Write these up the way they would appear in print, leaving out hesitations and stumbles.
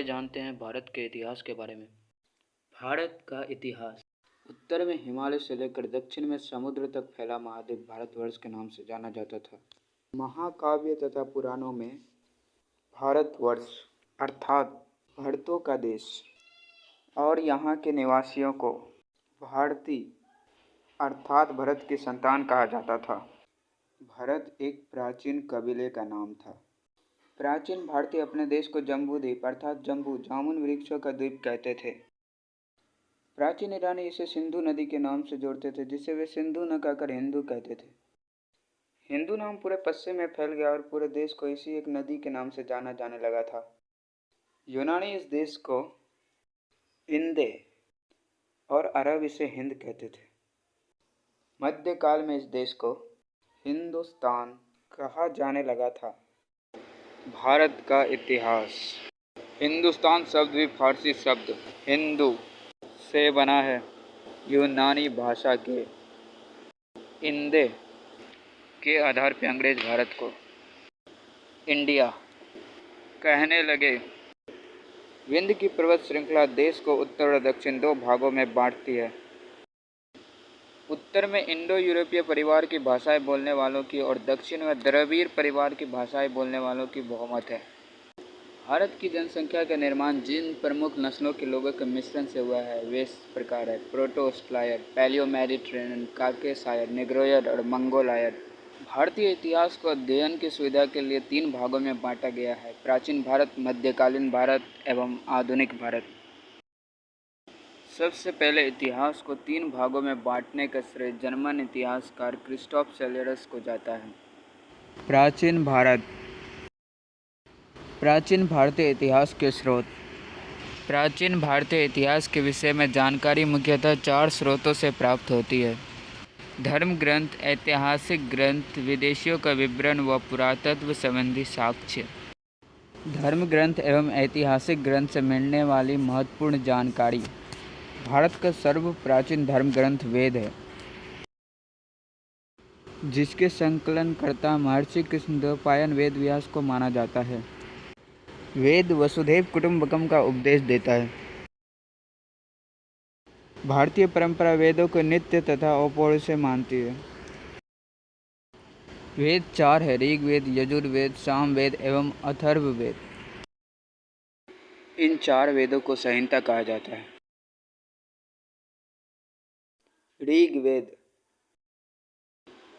चलिए जानते हैं भारत के इतिहास के बारे में। भारत का इतिहास उत्तर में हिमालय से लेकर दक्षिण में समुद्र तक फैला महाद्वीप भारतवर्ष के नाम से जाना जाता था। महाकाव्य तथा पुराणों में भारतवर्ष अर्थात भरतों का देश और यहाँ के निवासियों को भारती अर्थात भरत की संतान कहा जाता था। भरत एक प्राचीन कबीले का नाम था। प्राचीन भारतीय अपने देश को जम्बू द्वीप अर्थात जम्बू जामुन वृक्षों का द्वीप कहते थे। प्राचीन ईरानी इसे सिंधु नदी के नाम से जोड़ते थे, जिसे वे सिंधु न कहकर हिंदू कहते थे। हिंदू नाम पूरे पश्चिम में फैल गया और पूरे देश को इसी एक नदी के नाम से जाना जाने लगा था। यूनानी इस देश को इंदे और अरब इसे हिंद कहते थे। मध्यकाल में इस देश को हिंदुस्तान कहा जाने लगा था। भारत का इतिहास। हिंदुस्तान शब्द भी फारसी शब्द हिंदू से बना है। यूनानी भाषा के इंदे के आधार पर अंग्रेज भारत को इंडिया कहने लगे। विंध्य की पर्वत श्रृंखला देश को उत्तर और दक्षिण दो भागों में बांटती है। उत्तर में इंडो यूरोपीय परिवार की भाषाएं बोलने वालों की और दक्षिण में द्रविड़ परिवार की भाषाएं बोलने वालों की बहुमत है। भारत की जनसंख्या का निर्माण जिन प्रमुख नस्लों के लोगों के मिश्रण से हुआ है वे इस प्रकार है: प्रोटो-ऑस्ट्रालॉयड, पैलियो-मेडिटेरेनियन, काकेशायर, नेग्रोयड और मंगोलायड। भारतीय इतिहास को अध्ययन की सुविधा के लिए 3 भागों में बांटा गया है: प्राचीन भारत, मध्यकालीन भारत एवं आधुनिक भारत। सबसे पहले इतिहास को 3 भागों में बांटने का श्रेय जर्मन इतिहासकार क्रिस्टोफ शेलरस को जाता है। प्राचीन भारत। प्राचीन भारतीय इतिहास के स्रोत। प्राचीन भारतीय इतिहास के विषय में जानकारी मुख्यतः 4 स्रोतों से प्राप्त होती है: धर्म ग्रंथ, ऐतिहासिक ग्रंथ, विदेशियों का विवरण व पुरातत्व संबंधी साक्ष्य। धर्म ग्रंथ एवं ऐतिहासिक ग्रंथ से मिलने वाली महत्वपूर्ण जानकारी। भारत का सर्व प्राचीन धर्म ग्रंथ वेद है, जिसके संकलनकर्ता महर्षि कृष्णद्वैपायन वेद व्यास को माना जाता है। वेद वसुधैव कुटुंबकम का उपदेश देता है। भारतीय परंपरा वेदों को नित्य तथा अपौरुषेय मानती है। वेद 4 है: ऋग्वेद, यजुर्वेद, सामवेद एवं अथर्ववेद। इन 4 वेदों को संहिता कहा जाता है। ऋग्वेद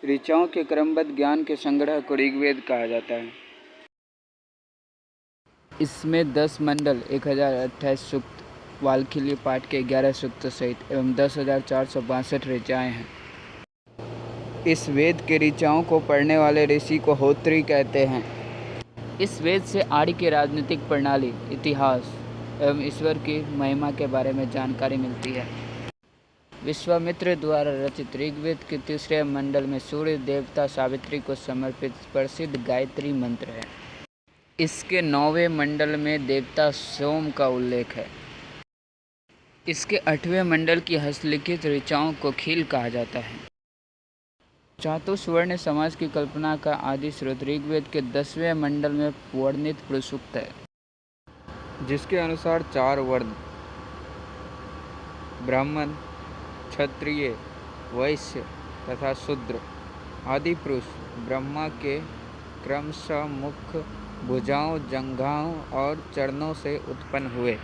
ऋचाओं के क्रमबद्ध ज्ञान के संग्रह को ऋग्वेद कहा जाता है। इसमें 10 मंडल, 1028 सूक्त, वाल्मीकि पाठ के 11 सूक्त सहित एवं 10,462 ऋचाएँ हैं। इस वेद के ऋचाओं को पढ़ने वाले ऋषि को होत्री कहते हैं। इस वेद से आर्य की राजनीतिक प्रणाली, इतिहास एवं ईश्वर की महिमा के बारे में जानकारी मिलती है। विश्वामित्र द्वारा रचित ऋग्वेद के 3रे मंडल में सूर्य देवता सावित्री को समर्पित प्रसिद्ध गायत्री मंत्र है। इसके 9वें मंडल में देवता सोम का उल्लेख है। इसके 8वें मंडल की हस्तलिखित ऋचाओं को खील कहा जाता है। चातुर्वर्ण समाज की कल्पना का आदि स्रोत ऋग्वेद के 10वें मंडल में वर्णित पुरुषसूक्त है, जिसके अनुसार 4 वर्ण ब्राह्मण, क्षत्रिय, वैश्य तथा शूद्र आदि पुरुष ब्रह्मा के क्रमशः मुख, भुजाओं, जंघाओं और चरणों से उत्पन्न हुए।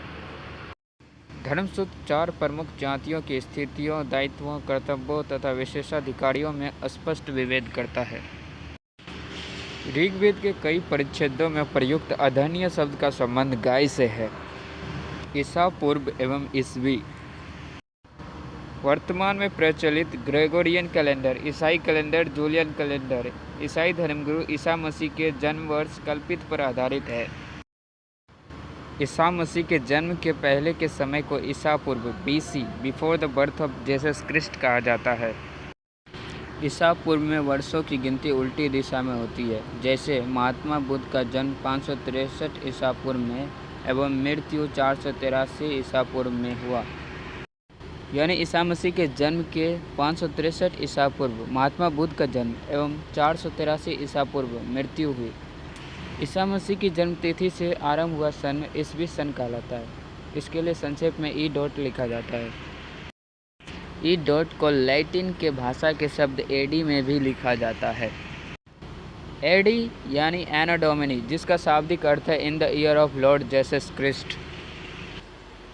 धर्मसूत्र 4 प्रमुख जातियों की स्थितियों, दायित्वों, कर्तव्यों तथा विशेषाधिकारियों में स्पष्ट विभेद करता है। ऋग्वेद के कई परिच्छेदों में प्रयुक्त अधन्य शब्द का संबंध गाय से है। ईसा पूर्व एवं ईस्वी। वर्तमान में प्रचलित ग्रेगोरियन कैलेंडर, ईसाई कैलेंडर, जूलियन कैलेंडर ईसाई धर्मगुरु ईसा मसीह के जन्म वर्ष कल्पित पर आधारित है। ईसा मसीह के जन्म के पहले के समय को ईसा पूर्व BC, before the birth of Jesus Christ कहा जाता है। ईसा पूर्व में वर्षों की गिनती उल्टी दिशा में होती है, जैसे महात्मा बुद्ध का जन्म 563 ईसा पूर्व में एवं मृत्यु 483 ईसा पूर्व में हुआ। यानी ईसा मसीह के जन्म के 563 ईसा पूर्व महात्मा बुद्ध का जन्म एवं 483 ईसा पूर्व मृत्यु हुई। ईसा मसीह की जन्म तिथि से आरंभ हुआ सन ईसवी सन कहलाता है। इसके लिए संक्षेप में ई डॉट लिखा जाता है। ई डॉट को लैटिन के भाषा के शब्द एडी में भी लिखा जाता है। एडी यानी एनो डोमिनी, जिसका शाब्दिक अर्थ है in the year of Lord Jesus Christ.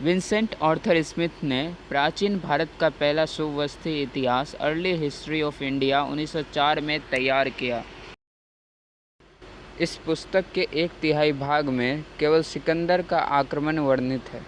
Vincent Arthur Smith ने प्राचीन भारत का पहला सुव्यवस्थित इतिहास अर्ली हिस्ट्री ऑफ इंडिया 1904 में तैयार किया। इस पुस्तक के 1/3 भाग में केवल सिकंदर का आक्रमण वर्णित है।